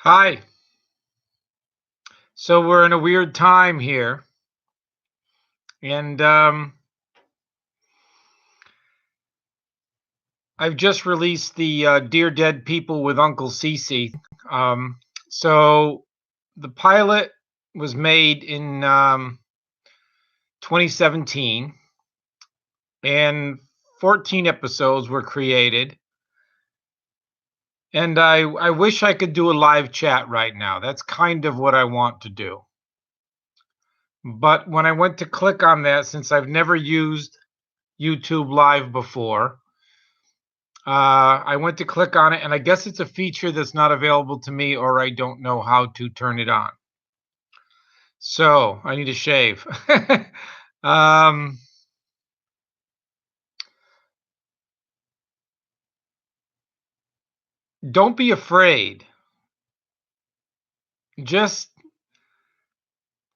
Hi. So we're in a weird time here, and I've just released the Dear Dead People with Uncle CC. Um, so the pilot was made in 2017, and 14 episodes were created. And I wish I could do a live chat right now. That's kind of what I want to do. But when I went to click on that, since I've never used YouTube Live before, I went to click on it, and I guess it's a feature that's not available to me, or I don't know how to turn it on. So I need a shave. um, don't be afraid. Just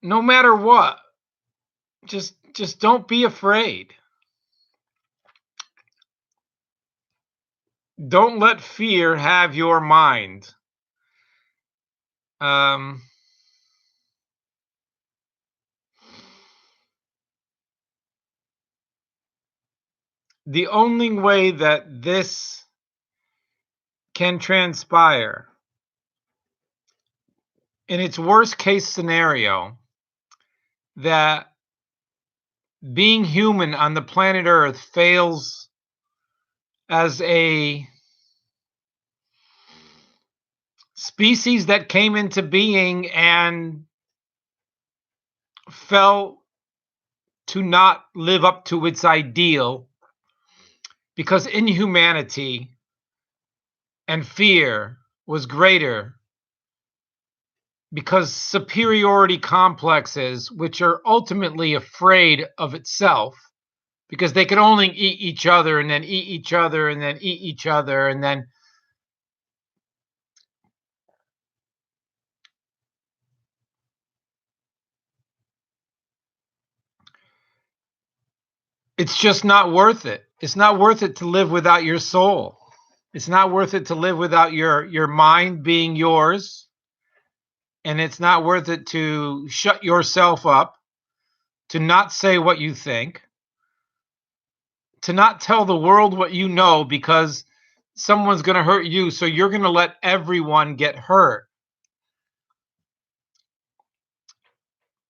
no matter what, just don't be afraid. Don't let fear have your mind. Um, the only way that this can transpire in its worst case scenario, that being human on the planet Earth fails as a species that came into being and fell to not live up to its ideal, because inhumanity and fear was greater, because superiority complexes, which are ultimately afraid of itself, because they can only eat each other and then eat each other and then eat each other, and then it's just not worth it. It's not worth it to live without your soul. It's not worth it to live without your mind being yours, and it's not worth it to shut yourself up, to not say what you think, to not tell the world what you know, because someone's going to hurt you, so you're going to let everyone get hurt.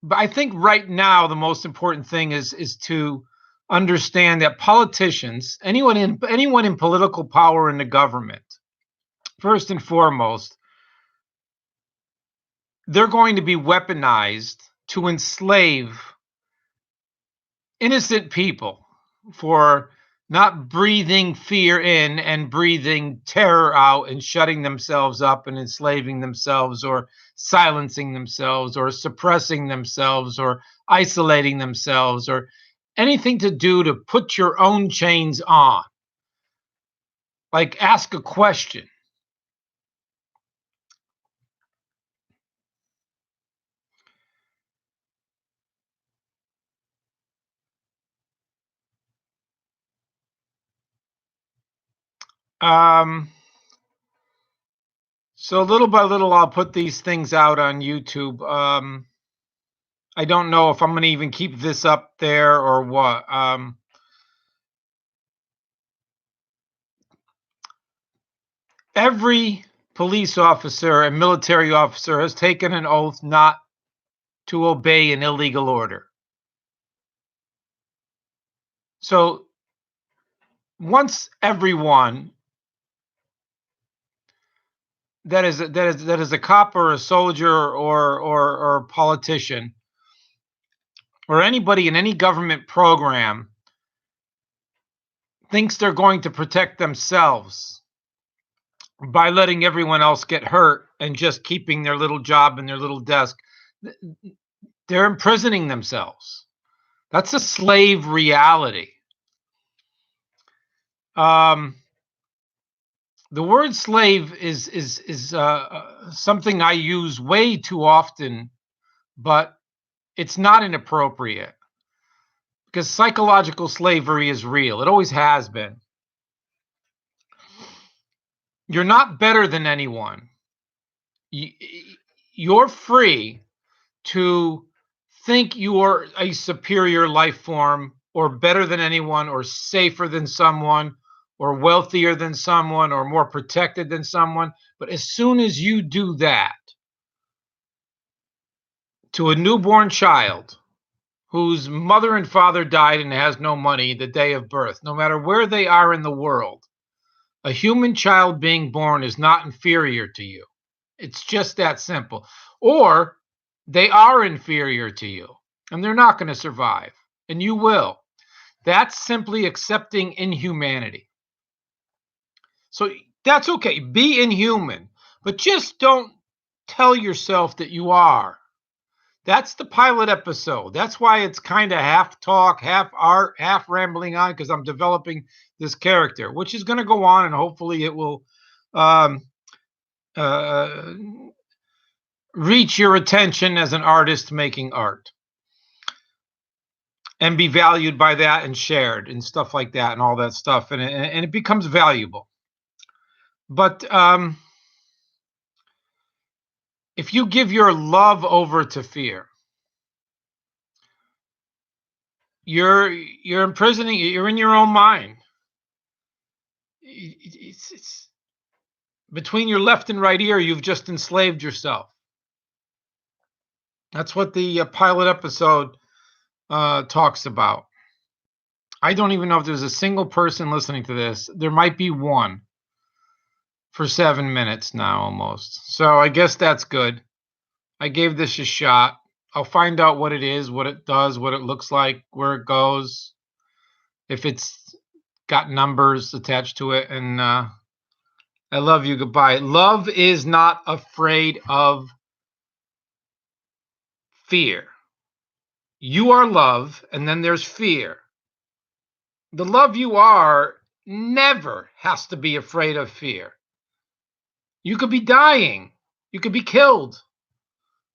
But I think right now the most important thing is to understand that politicians, anyone in political power in the government, first and foremost, they're going to be weaponized to enslave innocent people for not breathing fear in and breathing terror out and shutting themselves up and enslaving themselves or silencing themselves or suppressing themselves or isolating themselves or anything to do to put your own chains on. Like, ask a question. Um, so little by little, I'll put these things out on YouTube. I don't know if I'm going to even keep this up there or what. Every police officer and military officer has taken an oath not to obey an illegal order. So once everyone that is a cop or a soldier or a politician or anybody in any government program thinks they're going to protect themselves by letting everyone else get hurt and just keeping their little job in their little desk, they're imprisoning themselves. That's a slave reality. Um, the word slave is something I use way too often, but it's not inappropriate, because psychological slavery is real. It always has been. You're not better than anyone. You're free to think you are a superior life form, or better than anyone, or safer than someone, or wealthier than someone, or more protected than someone. But as soon as you do that to a newborn child whose mother and father died and has no money the day of birth, no matter where they are in the world, a human child being born is not inferior to you. It's just that simple. Or they are inferior to you and they're not going to survive, and you will. That's simply accepting inhumanity. So that's okay. Be inhuman, but just don't tell yourself that you are. That's the pilot episode. That's why it's kind of half talk, half art, half rambling on, because I'm developing this character, which is going to go on, and hopefully it will um, uh, reach your attention as an artist making art and be valued by that and shared and stuff like that and all that stuff. And it becomes valuable. But if you give your love over to fear, you're imprisoning, you're in your own mind. It's between your left and right ear, you've just enslaved yourself. That's what the pilot episode talks about. I don't even know if there's a single person listening to this. There might be one for 7 minutes now almost. So I guess that's good. I gave this a shot. I'll find out what it is, what it does, what it looks like, where it goes, if it's got numbers attached to it. And I love you. Goodbye. Love is not afraid of fear. You are love, and then there's fear. The love you are never has to be afraid of fear. You could be dying. You could be killed.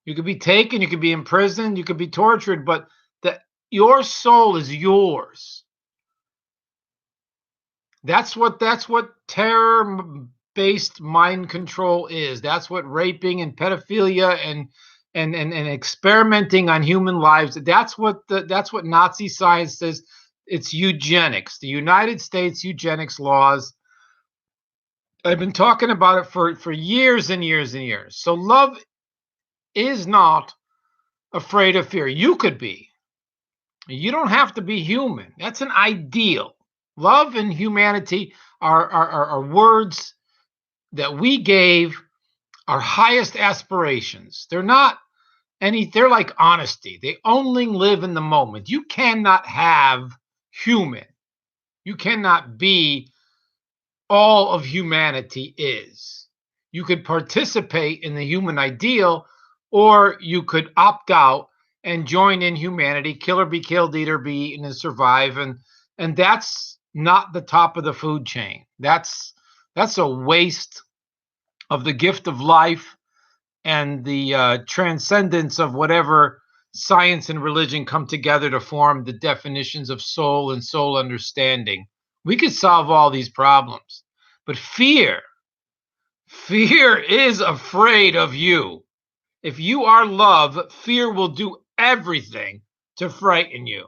You could be taken. You could be imprisoned. You could be tortured. But your soul is yours. That's what terror-based mind control is. That's what raping and pedophilia and experimenting on human lives. That's what Nazi science says. It's eugenics. The United States eugenics laws. I've been talking about it for years and years and years. So love is not afraid of fear. You could be. You don't have to be human. That's an ideal. Love and humanity are words that we gave our highest aspirations. They're not they're like honesty. They only live in the moment. You cannot have human. You cannot be all of humanity is. You could participate in the human ideal, or you could opt out and join in humanity, kill or be killed, eat or be eaten, and survive. And that's not the top of the food chain. That's a waste of the gift of life and the transcendence of whatever science and religion come together to form the definitions of soul and soul understanding. We could solve all these problems, but fear is afraid of you. If you are love, fear will do everything to frighten you.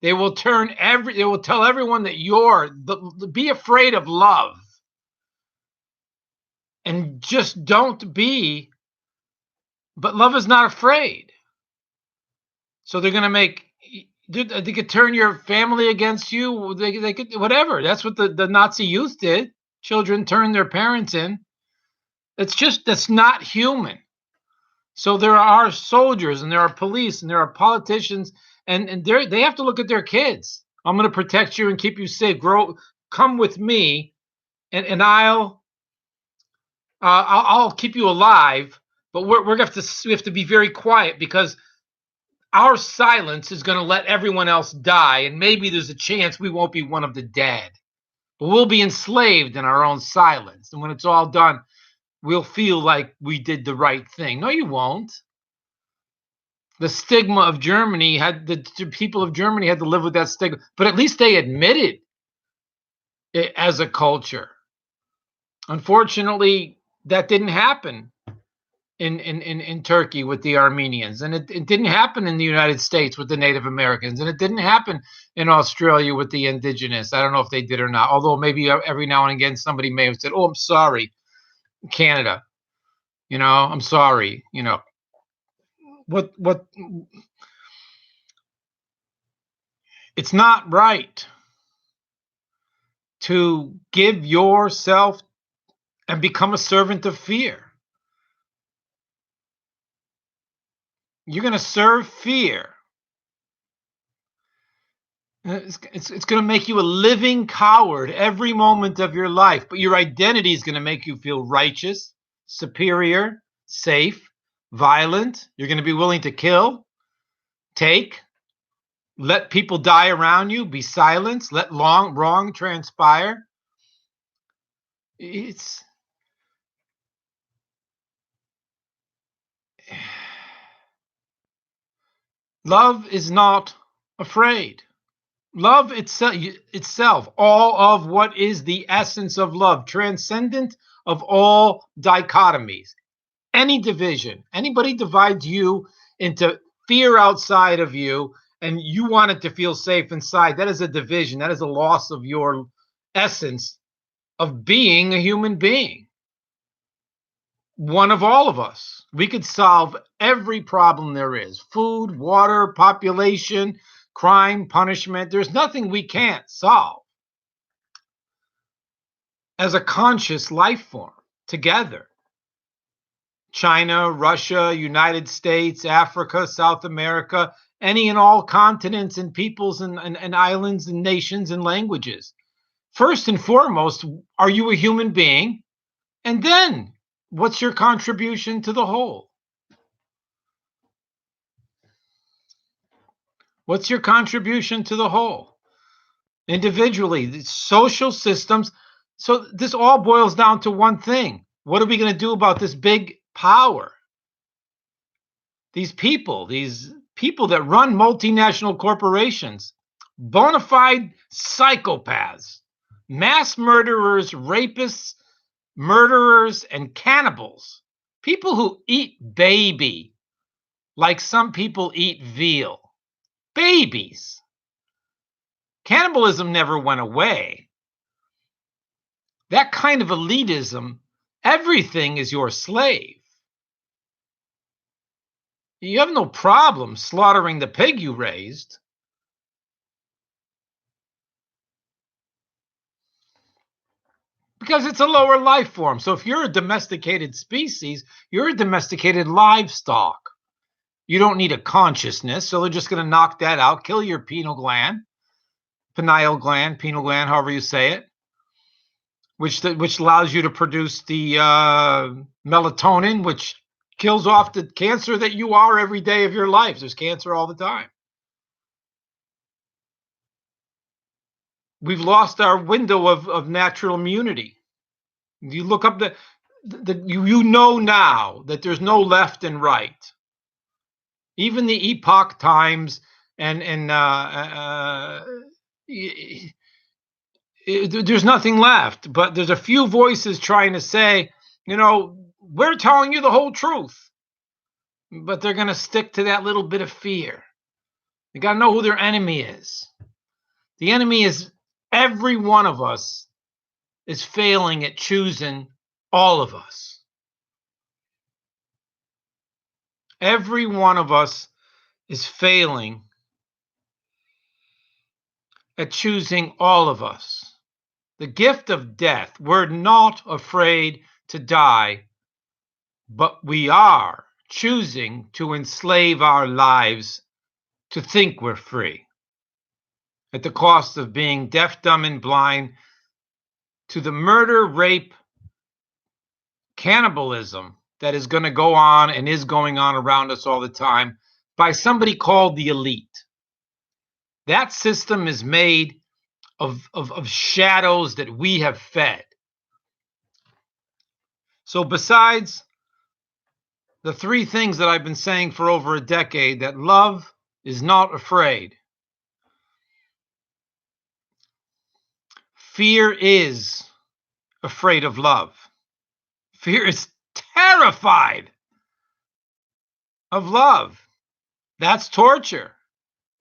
They will tell everyone that be afraid of love. And just don't be. But love is not afraid. So they're going to they could turn your family against you. They could, whatever. That's what the Nazi youth did. Children turned their parents in. That's not human. So there are soldiers and there are police and there are politicians and they have to look at their kids. I'm going to protect you and keep you safe. Come with me, and I'll keep you alive. But we have to be very quiet, because our silence is going to let everyone else die, and maybe there's a chance we won't be one of the dead. But we'll be enslaved in our own silence, and when it's all done, we'll feel like we did the right thing. No, you won't. The stigma of Germany the people of Germany had to live with that stigma, but at least they admitted it as a culture. Unfortunately, that didn't happen in Turkey with the Armenians, and it didn't happen in the United States with the Native Americans, and it didn't happen in Australia with the indigenous. I don't know if they did or not, although maybe every now and again somebody may have said, "Oh, I'm sorry, Canada, I'm sorry." What it's not right to give yourself and become a servant of fear. You're going to serve fear. It's going to make you a living coward every moment of your life, but your identity is going to make you feel righteous, superior, safe, violent. You're going to be willing to kill, take, let people die around you, be silenced, let wrong transpire. It's love is not afraid. Love itself, all of what is the essence of love, transcendent of all dichotomies. Any division, anybody divides you into fear outside of you and you want it to feel safe inside, that is a division. That is a loss of your essence of being a human being. One of all of us. We could solve every problem there is: food, water, population, crime, punishment. There's nothing we can't solve as a conscious life form together. China, Russia, United States, Africa, South America, any and all continents and peoples and islands and nations and languages. First and foremost, are you a human being? And then, what's your contribution to the whole? What's your contribution to the whole? Individually, the social systems. So this all boils down to one thing. What are we going to do about this big power? These people that run multinational corporations, bona fide psychopaths, mass murderers, rapists, murderers, and cannibals, people who eat baby like some people eat veal. Babies. Cannibalism never went away. That kind of elitism, everything is your slave. You have no problem slaughtering the pig you raised. Because it's a lower life form. So if you're a domesticated species, you're a domesticated livestock. You don't need a consciousness, so they're just going to knock that out, kill your pineal gland, however you say it, which allows you to produce the melatonin, which kills off the cancer that you are every day of your life. There's cancer all the time. We've lost our window of natural immunity. You look up you know now that there's no left and right. Even the epoch times and there's nothing left, but there's a few voices trying to say, we're telling you the whole truth, but they're going to stick to that little bit of fear. They got to know who their enemy is. The enemy is every one of us is failing at choosing all of us. Every one of us is failing at choosing all of us. The gift of death. We're not afraid to die, but we are choosing to enslave our lives to think we're free at the cost of being deaf, dumb, and blind to the murder, rape, cannibalism that is going to go on and is going on around us all the time by somebody called the elite. That system is made of shadows that we have fed. So besides the three things that I've been saying for over a decade, that love is not afraid. Fear is afraid of love. Fear is terrified of love. That's torture.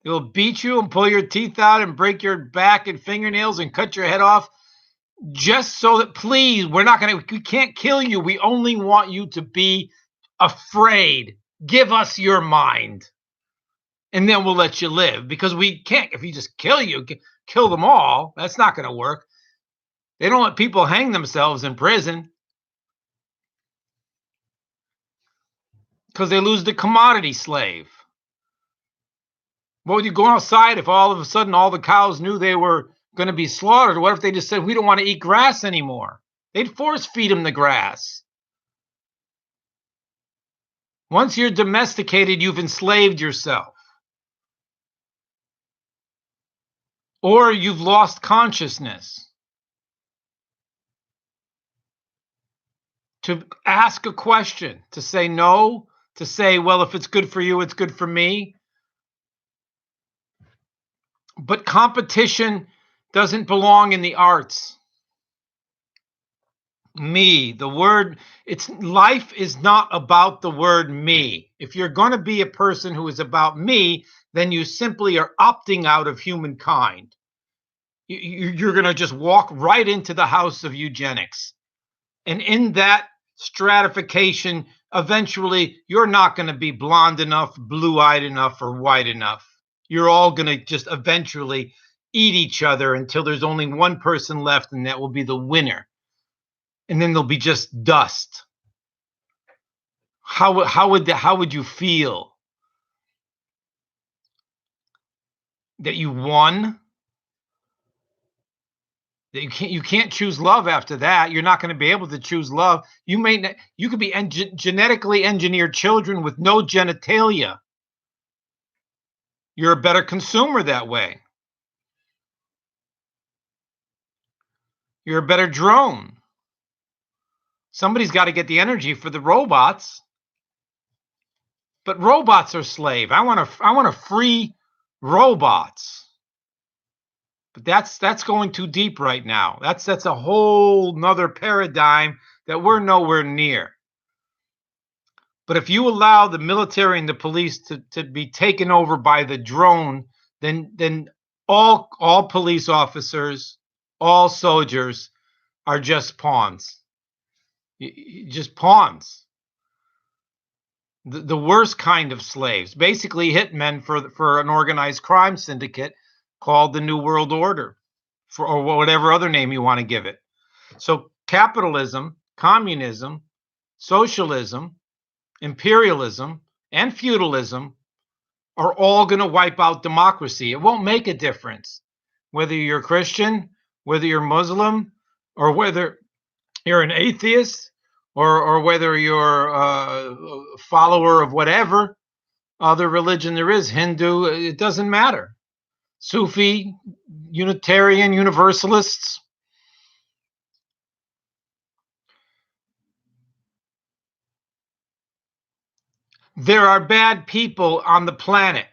They will beat you and pull your teeth out and break your back and fingernails and cut your head off just so that, please, we can't kill you. We only want you to be afraid. Give us your mind. And then we'll let you live, because we can't, if you just kill them all, that's not going to work. They don't let people hang themselves in prison because they lose the commodity slave. What would you go outside if all of a sudden all the cows knew they were going to be slaughtered? What if they just said, we don't want to eat grass anymore? They'd force feed them the grass. Once you're domesticated, you've enslaved yourself. Or you've lost consciousness. To ask a question, to say no, to say, well, if it's good for you, it's good for me. But competition doesn't belong in the arts. Me, the word, life is not about the word me. If you're going to be a person who is about me, then you simply are opting out of humankind. You're going to just walk right into the house of eugenics. And in that stratification, eventually you're not going to be blonde enough, blue-eyed enough, or white enough. You're all going to just eventually eat each other until there's only one person left, and that will be the winner. And then there'll be just dust. How would you feel? That you won? That you can't choose love after that. You're not going to be able to choose love. You could be genetically engineered children with no genitalia. You're a better consumer that way. You're a better drone. Somebody's got to get the energy for the robots. But robots are slave. I want to free robots. But that's going too deep right now. That's a whole nother paradigm that we're nowhere near. But if you allow the military and the police to be taken over by the drone, then all police officers, all soldiers are just pawns. Just pawns. The worst kind of slaves, basically hitmen for an organized crime syndicate called the New World Order, or whatever other name you want to give it. So capitalism, communism, socialism, imperialism, and feudalism are all going to wipe out democracy. It won't make a difference whether you're Christian, whether you're Muslim, or whether you're an atheist, or whether you're a follower of whatever other religion there is, Hindu, it doesn't matter. Sufi, Unitarian, Universalists. There are bad people on the planet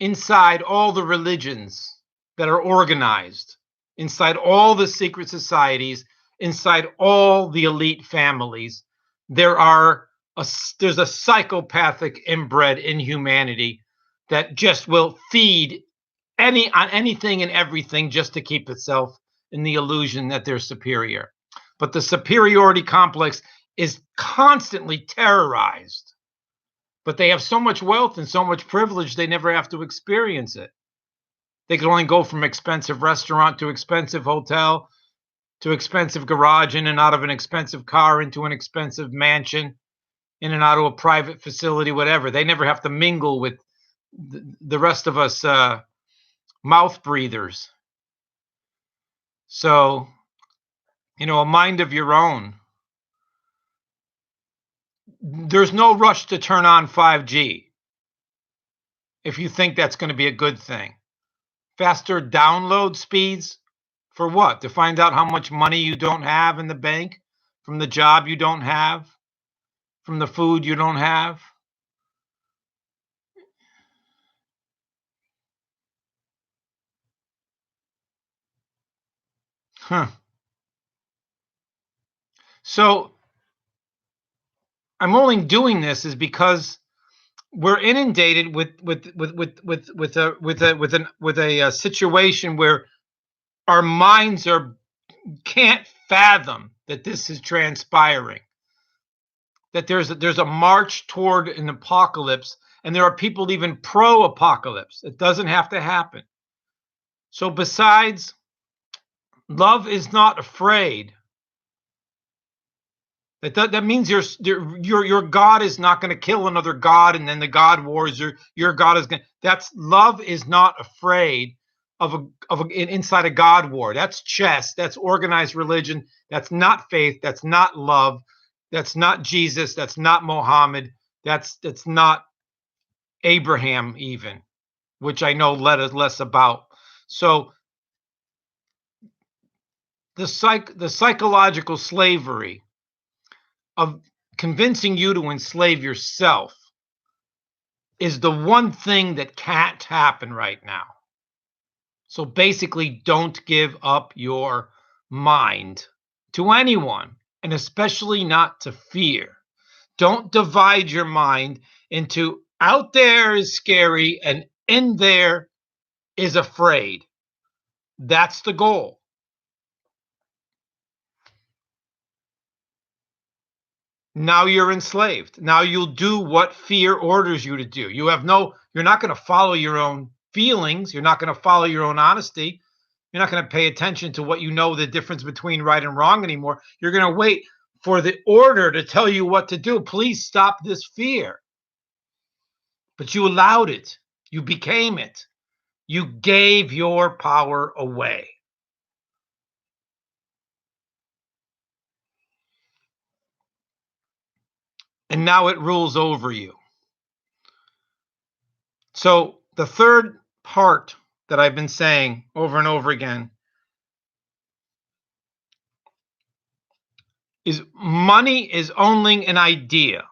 inside all the religions that are organized, inside all the secret societies, inside all the elite families. There's a psychopathic inbred inhumanity that just will feed on anything and everything just to keep itself in the illusion that they're superior. But the superiority complex is constantly terrorized. But they have so much wealth and so much privilege, they never have to experience it. They can only go from expensive restaurant to expensive hotel to expensive garage, in and out of an expensive car, into an expensive mansion, in and out of a private facility, whatever. They never have to mingle with the rest of us mouth breathers. So, a mind of your own. There's no rush to turn on 5G if you think that's going to be a good thing. Faster download speeds for what? To find out how much money you don't have in the bank from the job you don't have, from the food you don't have. So I'm only doing this is because we're inundated with a situation where our minds can't fathom that this is transpiring, that there's a march toward an apocalypse, and there are people even pro-apocalypse. It doesn't have to happen. So besides, love is not afraid. That means your God is not going to kill another God, and then the God wars. Your God is going. That's love is not afraid of inside a God war. That's chess. That's organized religion. That's not faith. That's not love. That's not Jesus. That's not Mohammed. That's not Abraham even, which I know less about. So the psychological slavery of convincing you to enslave yourself is the one thing that can't happen right now. So basically, don't give up your mind to anyone, and especially not to fear. Don't divide your mind into out there is scary and in there is afraid. That's the goal. Now you're enslaved. Now you'll do what fear orders you to do. You're not going to follow your own feelings. You're not going to follow your own honesty. You're not going to pay attention to what you know the difference between right and wrong anymore. You're going to wait for the order to tell you what to do. Please stop this fear. But you allowed it. You became it. You gave your power away. And now it rules over you. So the third part that I've been saying over and over again is money is only an idea.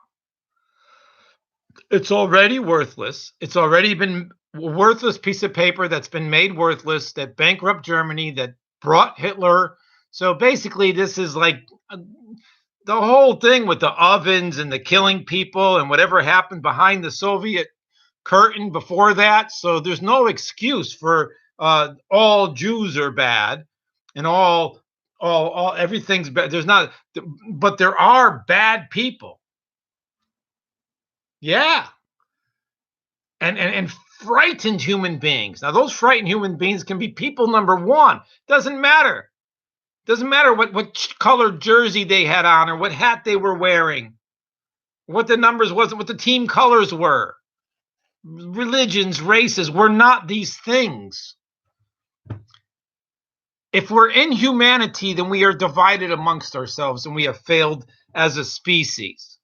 It's already worthless. It's already been a worthless piece of paper that's been made worthless, that bankrupt Germany, that brought Hitler. So basically, this is like the whole thing with the ovens and the killing people and whatever happened behind the Soviet curtain before that. So there's no excuse for all Jews are bad and all everything's bad. There's not, but there are bad people. Yeah. And frightened human beings. Now, those frightened human beings can be people number one. Doesn't matter. Doesn't matter what colored jersey they had on or what hat they were wearing, what the numbers was, what the team colors were. Religions, races, we're not these things. If we're in humanity, then we are divided amongst ourselves and we have failed as a species.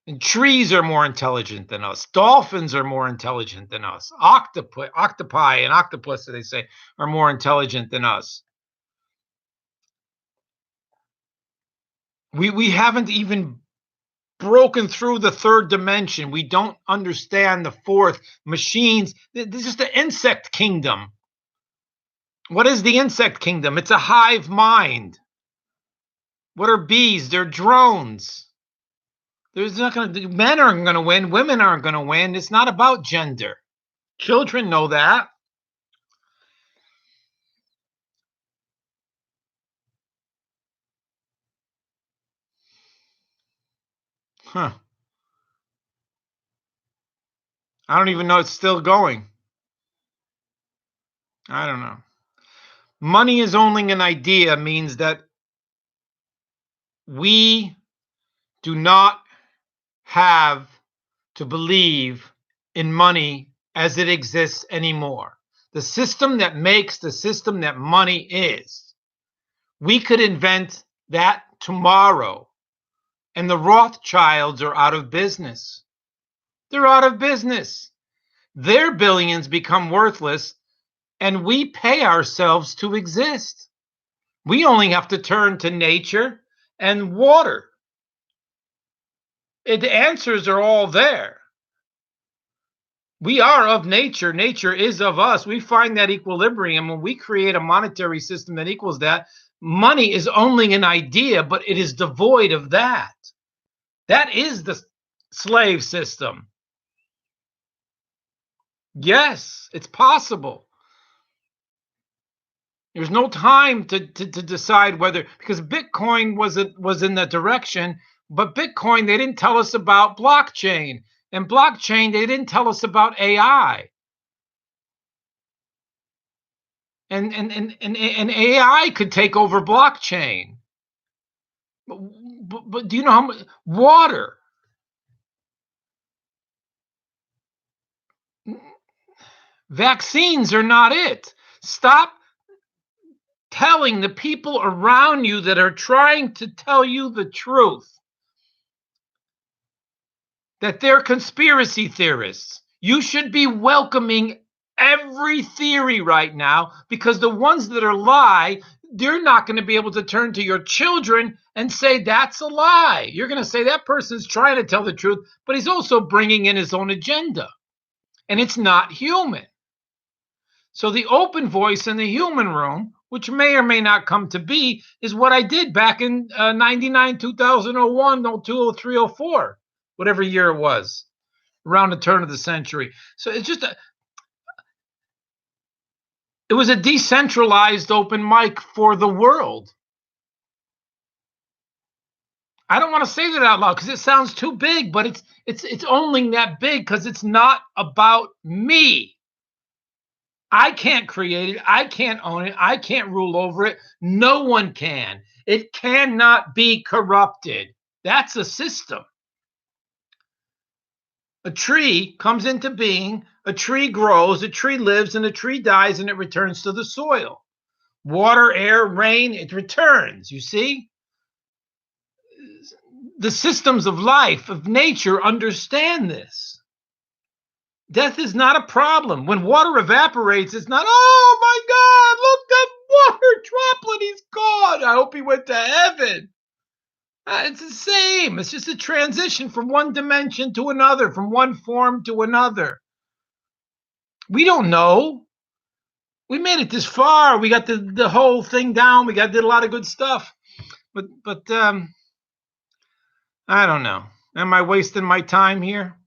And trees are more intelligent than us. Dolphins are more intelligent than us. Octopi and octopus, they say, are more intelligent than us. We haven't even broken through the third dimension. We don't understand the fourth. Machines, this is the insect kingdom. What is the insect kingdom? It's a hive mind. What are bees? They're drones. Men aren't going to win. Women aren't going to win. It's not about gender. Children know that. Huh. I don't even know it's still going. I don't know. Money is only an idea means that we do not have to believe in money as it exists anymore. The system that makes the system that money is, we could invent that tomorrow, and the Rothschilds are out of business. They're out of business. Their billions become worthless, and we pay ourselves to exist. We only have to turn to nature and water. The answers are all there. We are of nature. Nature is of us. We find that equilibrium when we create a monetary system that equals that. Money is only an idea, but it is devoid of that. That is slave system. Yes, it's possible. There's no time to decide whether, because Bitcoin was in that direction, but Bitcoin, they didn't tell us about blockchain, and blockchain, they didn't tell us about AI. And AI could take over blockchain. But do you know how much water? Vaccines are not it. Stop telling the people around you that are trying to tell you the truth that they're conspiracy theorists. You should be welcoming every theory right now, because the ones that are lie, they're not going to be able to turn to your children and say that's a lie. You're going to say that person's trying to tell the truth, but he's also bringing in his own agenda, and it's not human. So the open voice in the human room, which may or may not come to be, is what I did back in 99, 2001, 02, 03, 04, whatever year it was, around the turn of the century. So it's just it was a decentralized open mic for the world. I don't want to say that out loud because it sounds too big, but it's only that big because it's not about me. I can't create it. I can't own it. I can't rule over it. No one can. It cannot be corrupted. That's a system. A tree comes into being, a tree grows, a tree lives, and a tree dies, and it returns to the soil. Water, air, rain, it returns, you see? The systems of life, of nature, understand this. Death is not a problem. When water evaporates, it's not, oh my God, look, that water droplet, he's gone. I hope he went to heaven. It's the same. It's just a transition from one dimension to another, from one form to another. We don't know. We made it this far. We got the whole thing down. We did a lot of good stuff. But I don't know. Am I wasting my time here?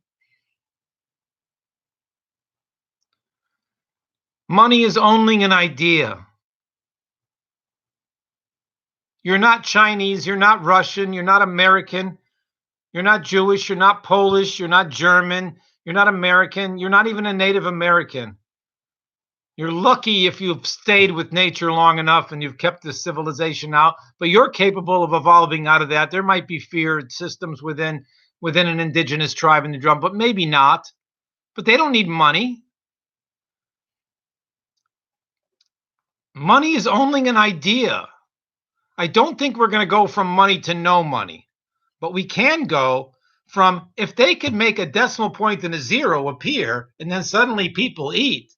Money is only an idea. You're not Chinese, you're not Russian, you're not American, you're not Jewish, you're not Polish, you're not German, you're not American, you're not even a Native American. You're lucky if you've stayed with nature long enough and you've kept this civilization out, but you're capable of evolving out of that. There might be feared systems within an indigenous tribe in the drum, but maybe not. But they don't need money. Money is only an idea. I don't think we're going to go from money to no money, but we can go from, if they could make a decimal point and a zero appear and then suddenly people eat,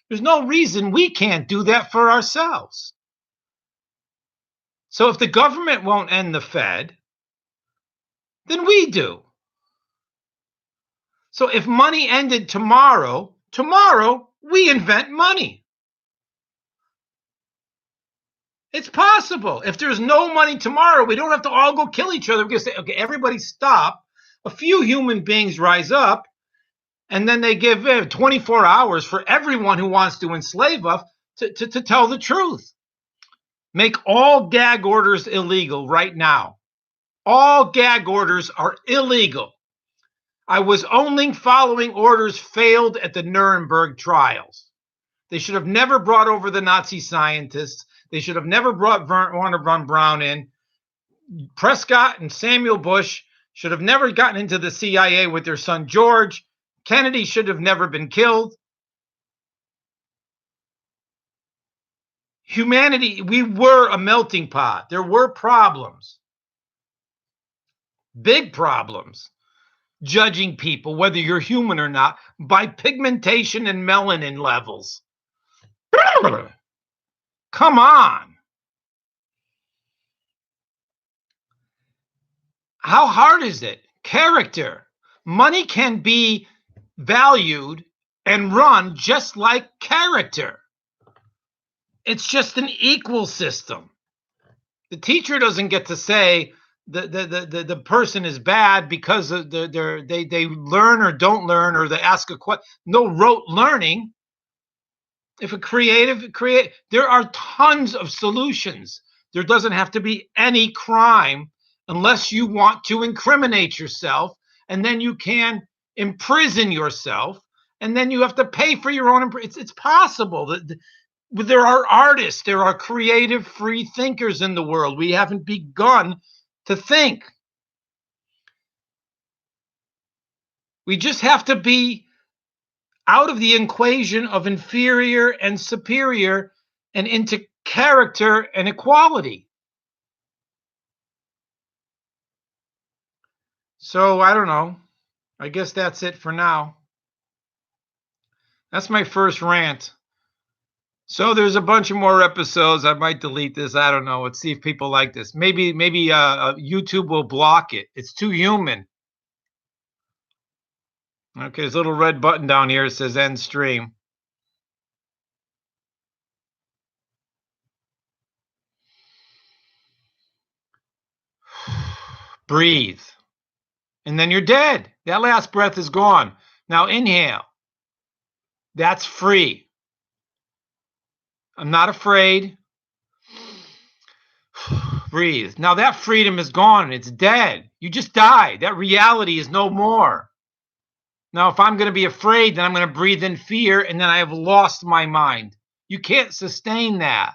there's no reason we can't do that for ourselves. So if the government won't end the Fed, then we do. So if money ended tomorrow we invent money. It's possible. If there's no money tomorrow, we don't have to all go kill each other. We can say, okay, everybody stop. A few human beings rise up, and then they give 24 hours for everyone who wants to enslave us to tell the truth. Make all gag orders illegal right now. All gag orders are illegal. I was only following orders failed at the Nuremberg trials. They should have never brought over the Nazi scientists. They should have never brought Werner von Braun in. Prescott and Samuel Bush should have never gotten into the CIA with their son George. Kennedy should have never been killed. Humanity, we were a melting pot. There were problems. Big problems. Judging people, whether you're human or not, by pigmentation and melanin levels. Come on. How hard is it? Character. Money can be valued and run just like character. It's just an equal system. The teacher doesn't get to say the person is bad because of they learn or don't learn, or they ask a question. No rote learning. If a create, there are tons of solutions. There doesn't have to be any crime unless you want to incriminate yourself, and then you can imprison yourself, and then you have to pay for your own. It's possible that there are artists, there are creative, free thinkers in the world. We haven't begun to think. We just have to be out of the equation of inferior and superior and into character and equality. So I don't know. I guess that's it for now. That's my first rant. So there's a bunch of more episodes. I might delete this. I don't know. Let's see if people like this. Maybe YouTube will block it. It's too human. Okay, there's a little red button down here. It says end stream. Breathe. And then you're dead. That last breath is gone. Now inhale. That's free. I'm not afraid. Breathe. Now that freedom is gone. It's dead. You just died. That reality is no more. Now, if I'm going to be afraid, then I'm going to breathe in fear, and then I have lost my mind. You can't sustain that.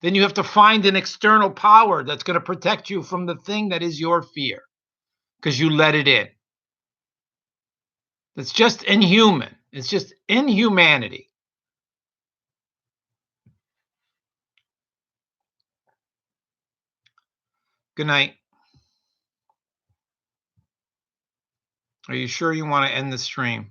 Then you have to find an external power that's going to protect you from the thing that is your fear, because you let it in. It's just inhuman. It's just inhumanity. Good night. Are you sure you want to end the stream?